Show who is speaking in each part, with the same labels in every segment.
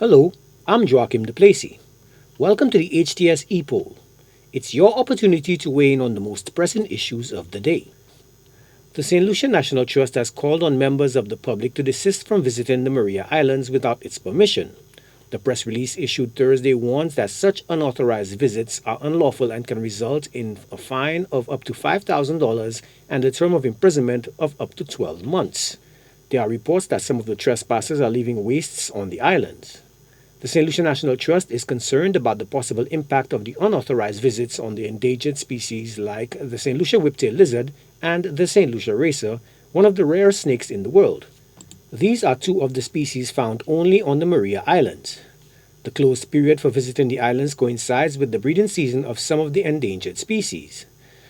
Speaker 1: Hello, I'm Joachim de Plessis. Welcome to the HTS Epoll. It's your opportunity to weigh in on the most pressing issues of the day. The St. Lucia National Trust has called on members of the public to desist from visiting the Maria Islands without its permission. The press release issued Thursday warns that such unauthorized visits are unlawful and can result in a fine of up to $5,000 and a term of imprisonment of up to 12 months. There are reports that some of the trespassers are leaving wastes on the islands. The St. Lucia National Trust is concerned about the possible impact of the unauthorized visits on the endangered species like the St. Lucia whiptail lizard and the St. Lucia racer, one of the rarest snakes in the world. These are two of the species found only on the Maria Islands. The closed period for visiting the islands coincides with the breeding season of some of the endangered species.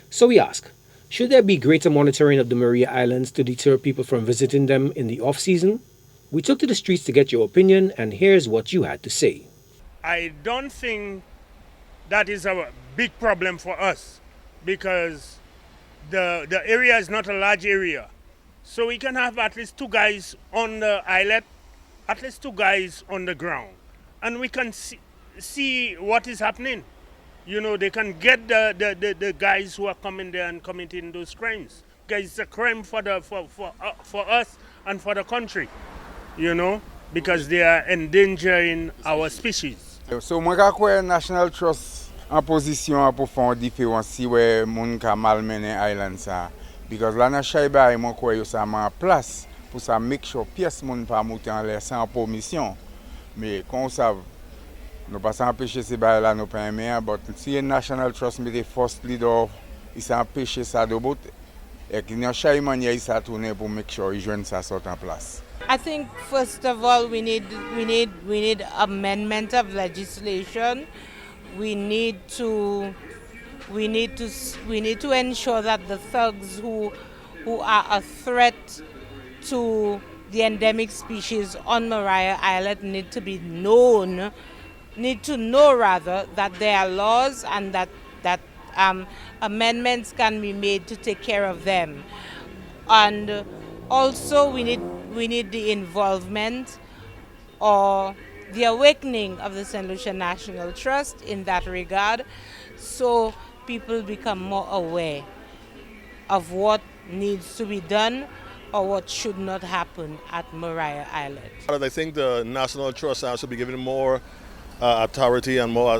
Speaker 1: So we ask, should there be greater monitoring of the Maria Islands to deter people from visiting them in the off-season? We took to the streets to get your opinion, and here's what you had to say.
Speaker 2: I don't think that is a big problem for us because the area is not a large area. So we can have at least two guys on the islet, at least two guys on the ground. And we can see what is happening. You know, they can get the guys who are coming there and committing those crimes. Because it's a crime for us and for the country, you know, because they are endangering our species.
Speaker 3: So moi ka kwe National Trust en position pour faire différence si ouais moun ka malmené island ça because la na chaiba moi kwe yo ça en place pour ça make sure pièce moun pas monter en l'air sans permission mais qu'on savent nous pas empêcher ces bail là nous pas aimer but si National Trust met force leader il s'empêcher ça de bout et qu'il y a chaque manière il ça tourner pour make sure ils joignent ça sorte en place.
Speaker 4: I think first of all we need amendment of legislation. We need to ensure that the thugs who are a threat to the endemic species on Maria Island need to know rather that there are laws and that amendments can be made to take care of them. And also we need the involvement or the awakening of the St. Lucia National Trust in that regard, so people become more aware of what needs to be done or what should not happen at Maria Island.
Speaker 5: I think the National Trust should be given more authority and more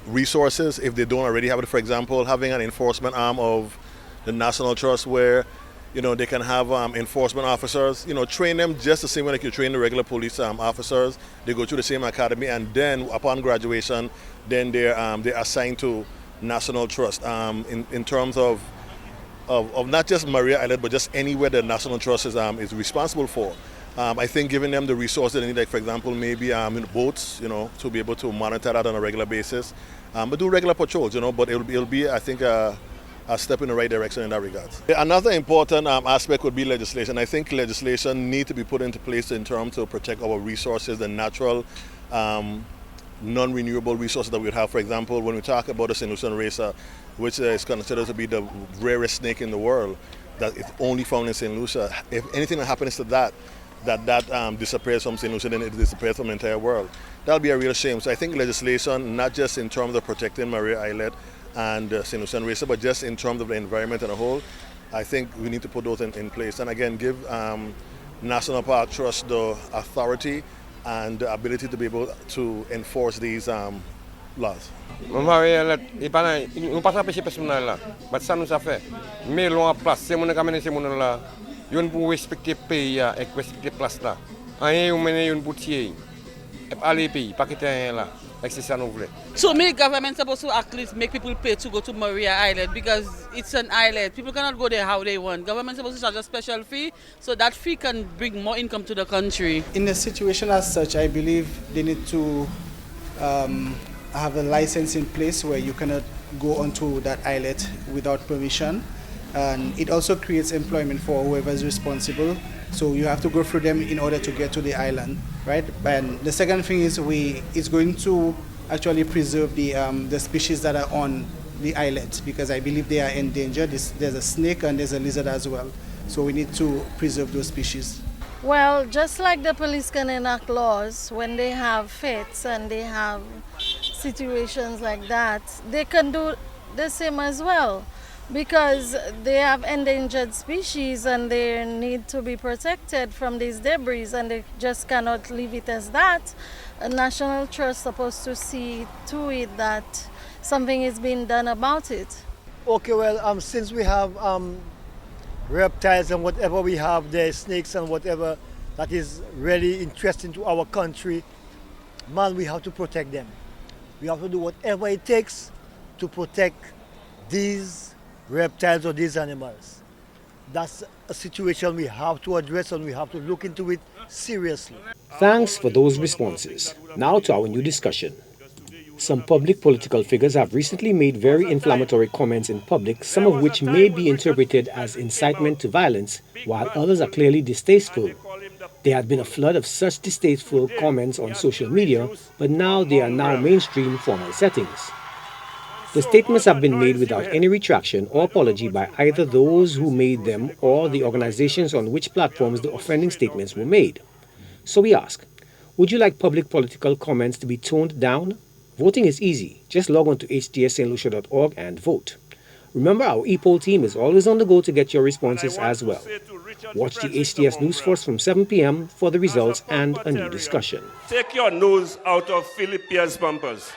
Speaker 5: resources if they don't already have it. For example, having an enforcement arm of the National Trust where they can have enforcement officers, train them just the same way like you train the regular police officers. They go through the same academy and then upon graduation, then they're assigned to National Trust in terms of not just Maria Island, but just anywhere the National Trust is responsible for. I think giving them the resources they need, like for example, maybe boats, to be able to monitor that on a regular basis, but do regular patrols, but it'll be, I think, a step in the right direction in that regard. Another important aspect would be legislation. I think legislation needs to be put into place in terms to protect our resources, the natural, non-renewable resources that we have. For example, when we talk about the St. Lucian racer, which is considered to be the rarest snake in the world, that is only found in St. Lucia. If anything that happens to that disappears from St. Lucia, then it disappears from the entire world. That'll be a real shame. So I think legislation, not just in terms of protecting Maria Islet and St. Lucian racer, but just in terms of the environment as a whole, I think we need to put those in place. And again, give National Park Trust the authority and the ability to be able to enforce these laws.
Speaker 6: Maria Islet, nous pas empêcher personne là, mais ça nous a fait. Mais l'on a place, c'est mon caméra, c'est mon là. Yon pour respecter pays et respecter place là. Rien yon mener yon boutier. Et aller pays, pas quitter là. C'est ça nous voulons.
Speaker 7: To me, government supposed to at least make people pay to go to Maria Island because it's an island. People cannot go there how they want. Government supposed to charge a special fee so that fee can bring more income to the country.
Speaker 8: In a situation as such, I believe they need to have a license in place where you cannot go onto that islet without permission. And it also creates employment for whoever is responsible. So you have to go through them in order to get to the island, right? And the second thing is it's going to actually preserve the species that are on the islet because I believe they are endangered. There's a snake and there's a lizard as well. So we need to preserve those species.
Speaker 9: Well, just like the police can enact laws when they have fits and they have situations like that, they can do the same as well because they have endangered species and they need to be protected from these debris and they just cannot leave it as that. A national trust is supposed to see to it that something is being done about it.
Speaker 10: Okay, well, since we have reptiles and whatever we have there, snakes and whatever that is really interesting to our country, man, we have to protect them. We have to do whatever it takes to protect these reptiles or these animals. That's a situation we have to address and we have to look into it seriously.
Speaker 1: Thanks for those responses. Now to our new discussion. Some public political figures have recently made very inflammatory comments in public, some of which may be interpreted as incitement to violence, while others are clearly distasteful. There had been a flood of such distasteful comments on social media, but now they are now mainstream formal settings. The statements have been made without any retraction or apology by either those who made them or the organizations on which platforms the offending statements were made. So we ask, would you like public political comments to be toned down? Voting is easy. Just log on to htsstlucia.org and vote. Remember, our Epoll team is always on the go to get your responses as well. Watch the HTS News Force from 7 p.m. for the results and a new discussion.
Speaker 11: Take your nose out of Philippia's bumpers.